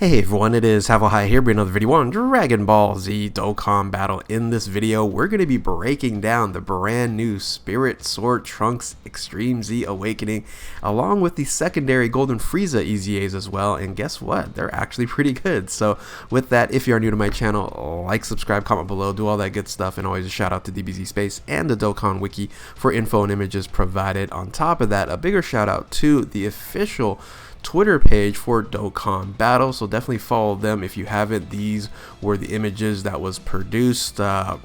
Hey everyone, it is Habetler here bringing another video on Dragon Ball Z Dokkan Battle. In this video, we're going to be breaking down the brand new Spirit Sword Trunks Extreme Z Awakening, along with the secondary Golden Frieza EZAs as well, and guess what? They're actually pretty good. So with that, if you are new to my channel, like, subscribe, comment below, do all that good stuff, and always a shout out to DBZ Space and the Dokkan Wiki for info and images provided. On top of that, a bigger shout out to the official Twitter page for Dokkan Battle, so definitely follow them if you haven't. These were the images that was produced I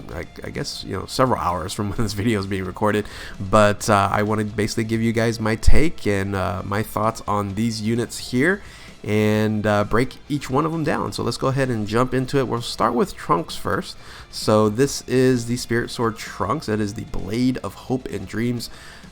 guess several hours from when this video is being recorded, but I want to basically give you guys my take and my thoughts on these units here and break each one of them down. So let's go ahead and jump into it. We'll start with Trunks first. So this is the Spirit Sword Trunks. That is the Blade of Hope and Dreams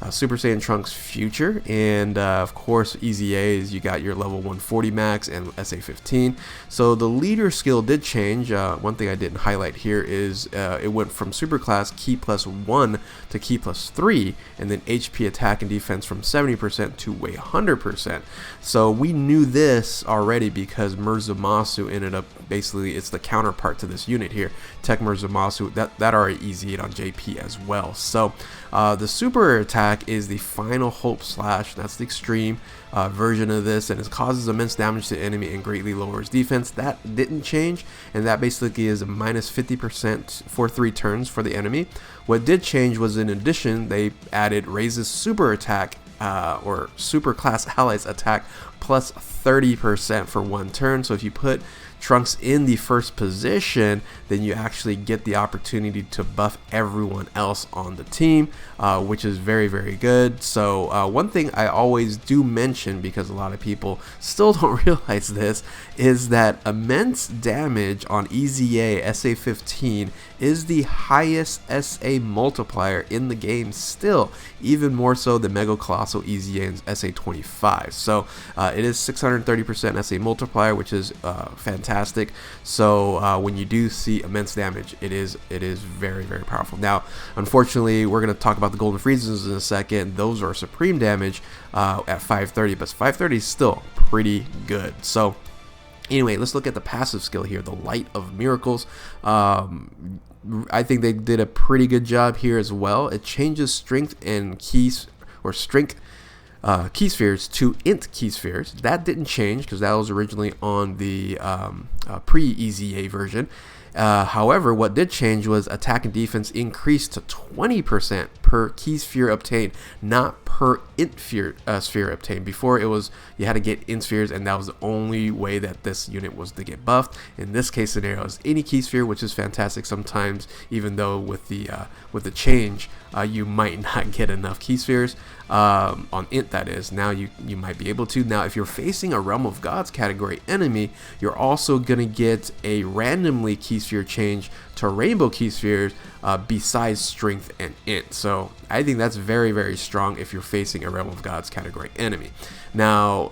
Super Saiyan Trunks Future, and of course EZAs, you got your level 140 max and SA15. So the leader skill did change. One thing I didn't highlight here is it went from super class Ki plus 1 to Ki plus 3, and then HP attack and defense from 70% to 100%. So we knew this already because Murzumasu ended up, basically it's the counterpart to this unit here, Tech Murzumasu, that already EZA'd on JP as well. So the super attack is the final hope slash, that's the extreme version of this, and it causes immense damage to the enemy and greatly lowers defense. That didn't change, and that basically is a minus 50% for 3 turns for the enemy. What did change was, in addition, they added raises super attack or super class allies attack plus 30% for 1 turn. So if you put Trunks in the first position, then you actually get the opportunity to buff everyone else on the team, which is very, very good. So one thing I always do mention, because a lot of people still don't realize this, is that immense damage on EZA SA15 is the highest SA multiplier in the game still, even more so than Mega Colossal EZA and SA25. So it is 630% SA multiplier, which is fantastic. So when you do see immense damage, it is very, very powerful. Now, unfortunately, we're going to talk about the Golden Friezas in a second. Those are supreme damage at 530, but 530 is still pretty good. So anyway, let's look at the passive skill here, the Light of Miracles. I think they did a pretty good job here as well. It changes strength and keys, or strength key spheres to int key spheres. That didn't change because that was originally on the pre-EZA version. However, what did change was attack and defense increased to 20% per key sphere obtained, not per int sphere obtained. Before, it was you had to get int spheres, and that was the only way that this unit was to get buffed. In this case scenario, it's any key sphere, which is fantastic. Sometimes, even though with the change, you might not get enough key spheres on int, that is. Now you might be able to. Now, if you're facing a Realm of Gods category enemy, you're also gonna get a randomly key sphere change to rainbow key spheres besides strength and int. So I think that's very, very strong if you're facing a Realm of Gods category enemy. Now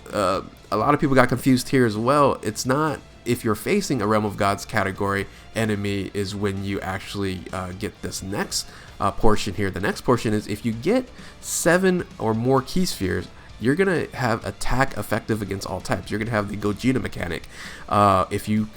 a lot of people got confused here as well. It's not if you're facing a Realm of Gods category enemy is when you actually get this next portion here. The next portion is if you get 7 or more key spheres, you're gonna have attack effective against all types. You're gonna have the Gogeta mechanic if you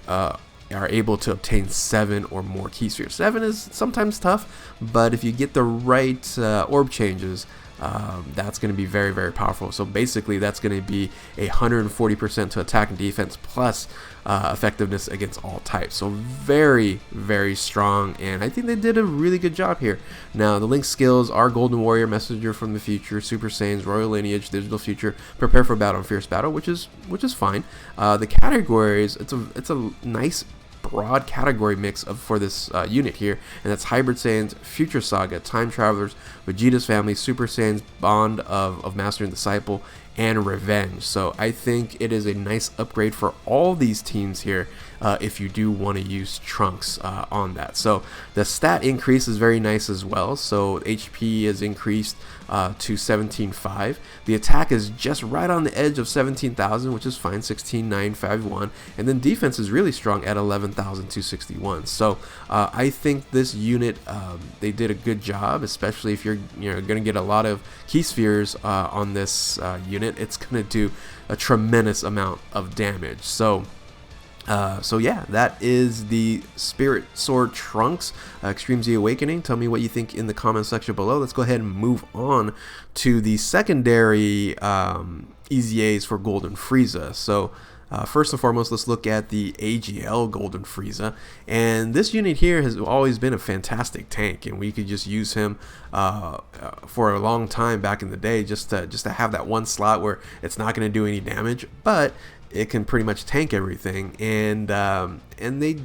are able to obtain 7 or more key spheres. 7 is sometimes tough, but if you get the right orb changes, that's going to be very, very powerful. So basically, that's going to be 140% to attack and defense plus effectiveness against all types. So very, very strong, and I think they did a really good job here. Now, the Link skills are Golden Warrior, Messenger from the Future, Super Saiyans, Royal Lineage, Digital Future, Prepare for Battle, and Fierce Battle, which is fine. The categories, it's a nice broad category mix for this unit here, and that's Hybrid Saiyans, Future Saga, Time Travelers, Vegeta's Family, Super Saiyans, Bond of Master and Disciple, and Revenge. So I think it is a nice upgrade for all these teams here if you do want to use Trunks on that. So the stat increase is very nice as well. So HP is increased to 17,500. The attack is just right on the edge of 17,000, which is fine, 16,951, and then defense is really strong at 11,261. So I think this unit, they did a good job, especially if you're going to get a lot of key spheres on this unit. It's going to do a tremendous amount of damage. So So yeah, that is the Spirit Sword Trunks Extreme Z Awakening. Tell me what you think in the comment section below. Let's go ahead and move on to the secondary EZAs for Golden Frieza. So first and foremost, let's look at the AGL Golden Frieza. And this unit here has always been a fantastic tank, and we could just use him for a long time back in the day, just to have that one slot where it's not going to do any damage, but it can pretty much tank everything. And they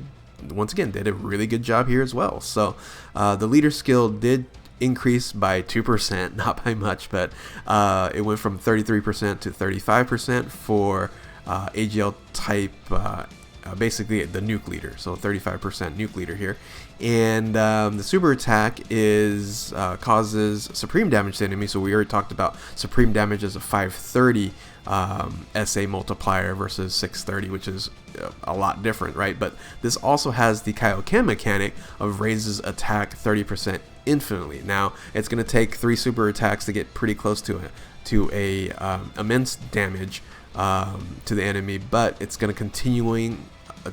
once again did a really good job here as well. So the leader skill did increase by 2%, not by much, but it went from 33% to 35% for AGL type, basically the nuke leader, so 35% nuke leader here. And the super attack is causes supreme damage to enemies. So we already talked about supreme damage as a 530 SA multiplier versus 630, which is a lot different, right? But this also has the Kaioken mechanic of raises attack 30% infinitely. Now it's going to take 3 super attacks to get pretty close to a immense damage to the enemy, but it's going to continuing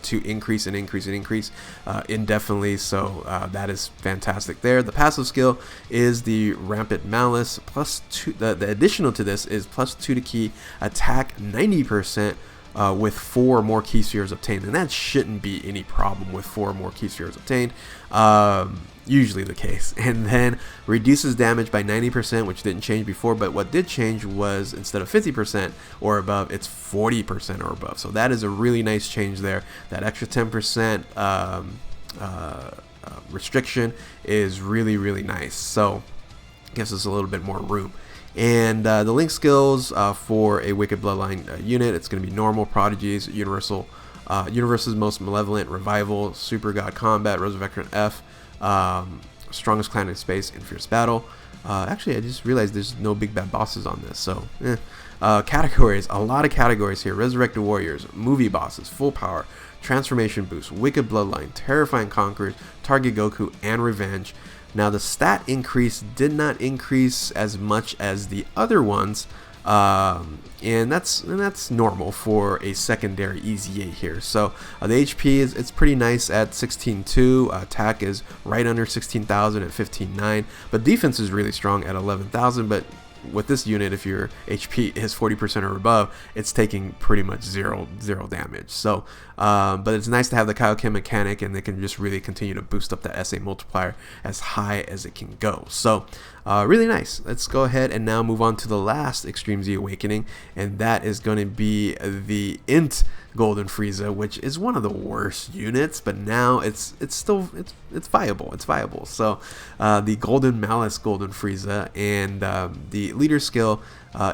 to increase and increase and increase indefinitely. So that is fantastic there. The passive skill is the Rampant Malice plus 2. The additional to this is plus 2 to key attack 90% with 4 more key spheres obtained, and that shouldn't be any problem with 4 more key spheres obtained. Usually the case. And then reduces damage by 90%, which didn't change before, but what did change was instead of 50% or above, it's 40% or above. So that is a really nice change there. That extra 10% restriction is really nice. So gives us a little bit more room. And the link skills for a Wicked Bloodline unit, it's going to be normal, prodigies, universe's most malevolent, revival, super god combat, resurrection F, strongest clan in space, in fierce battle. Actually, I just realized there's no big bad bosses on this, so categories, a lot of categories here: resurrected warriors, movie bosses, full power, transformation boost, wicked bloodline, terrifying conquerors, target Goku, and revenge. Now the stat increase did not increase as much as the other ones, and that's normal for a secondary EZA here. So the HP it's pretty nice at 16.2. Attack is right under 16,000 at 15.9, but defense is really strong at 11,000. But with this unit, if your HP is 40% or above, it's taking pretty much zero damage. So but it's nice to have the Kaioken mechanic, and they can just really continue to boost up that SA multiplier as high as it can go. So really nice. Let's go ahead and now move on to the last Extreme Z Awakening, and that is going to be the Int Golden Frieza, which is one of the worst units, but now it's still viable. It's viable. So the Golden Malice Golden Frieza, and the leader skill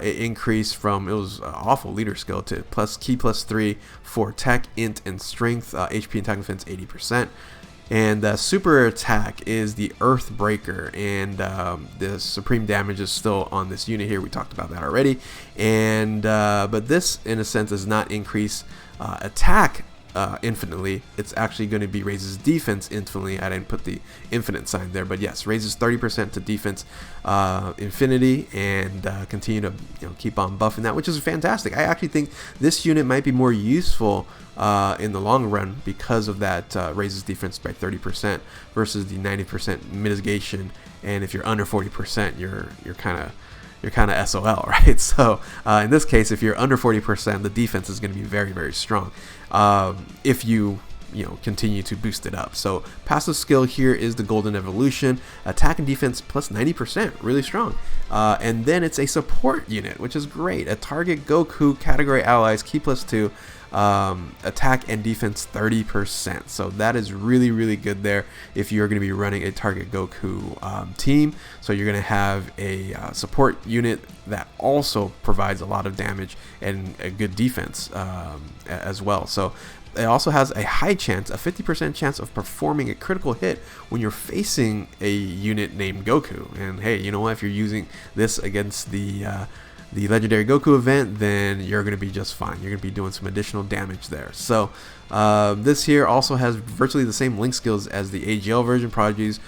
it increased from, it was awful leader skill, to key plus 3 for tech, int, and strength, HP and attack defense 80%. And super attack is the Earthbreaker, and the supreme damage is still on this unit here. We talked about that already. And but this, in a sense, does not increase attack infinitely. It's actually going to be raises defense infinitely. I didn't put the infinite sign there, but yes, raises 30% to defense infinity, and continue to keep on buffing that, which is fantastic. I actually think this unit might be more useful in the long run because of that raises defense by 30% versus the 90% mitigation. And if you're under 40%, you're kind of SOL, right? So in this case, if you're under 40%, the defense is going to be very strong if you continue to boost it up. So passive skill here is the Golden Evolution, attack and defense plus 90%, really strong. And then it's a support unit, which is great. A target Goku category allies, key plus 2, attack and defense 30%. So that is really good there if you're going to be running a target Goku team. So you're going to have a support unit that also provides a lot of damage and a good defense as well. So it also has a high chance, a 50% chance of performing a critical hit when you're facing a unit named Goku. And hey, you know what? If you're using this against the legendary Goku event, then you're going to be just fine. You're going to be doing some additional damage there. So this here also has virtually the same link skills as the AGL version: Prodigies,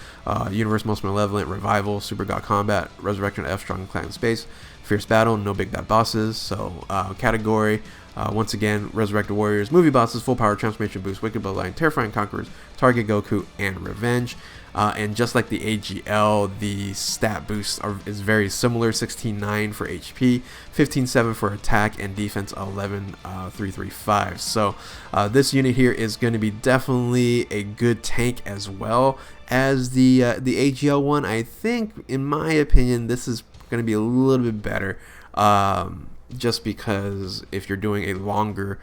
Universe Most Malevolent, Revival, Super God Combat, Resurrection F, Strong Clan in Space, Fierce Battle, no big bad bosses. So category Once again, Resurrected Warriors, Movie Bosses, Full Power, Transformation Boost, Wicked Bloodline, Terrifying Conquerors, Target Goku, and Revenge. And just like the AGL, the stat boost is very similar: 16.9 for HP, 15.7 for attack, and defense 11.335. So this unit here is going to be definitely a good tank as well as the AGL one. I think, in my opinion, this is going to be a little bit better, just because if you're doing a longer,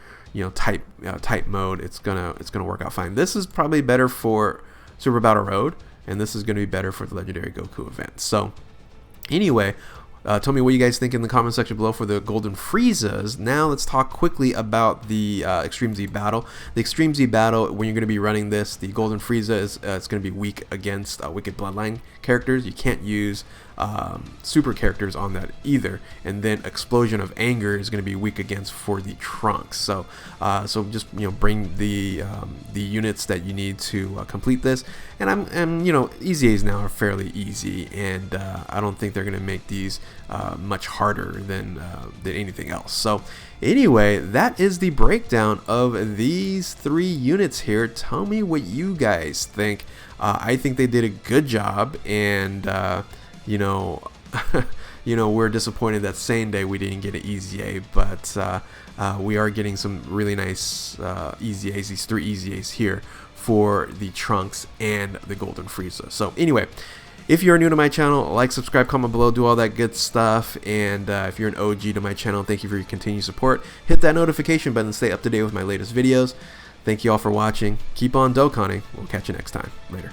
type mode, it's gonna work out fine. This is probably better for Super Battle Road, and this is going to be better for the Legendary Goku event. So anyway, tell me what you guys think in the comment section below for the Golden Friezas. Now let's talk quickly about the Extreme Z Battle. The Extreme Z Battle, when you're going to be running this, the Golden Frieza is it's going to be weak against Wicked Bloodline characters. You can't use super characters on that either. And then Explosion of Anger is going to be weak against for the Trunks. So just bring the units that you need to complete this. And EZAs now are fairly easy, and I don't think they're going to make these much harder than anything else. So anyway, that is the breakdown of these 3 units here. Tell me what you guys think. I think they did a good job, and we're disappointed that same day we didn't get an EZA, but we are getting some really nice EZAs, these 3 EZAs here for the Trunks and the Golden Frieza. So anyway, if you're new to my channel, like, subscribe, comment below, do all that good stuff. And if you're an OG to my channel, thank you for your continued support. Hit that notification button to stay up to date with my latest videos. Thank you all for watching. Keep on Dokkaning. We'll catch you next time. Later.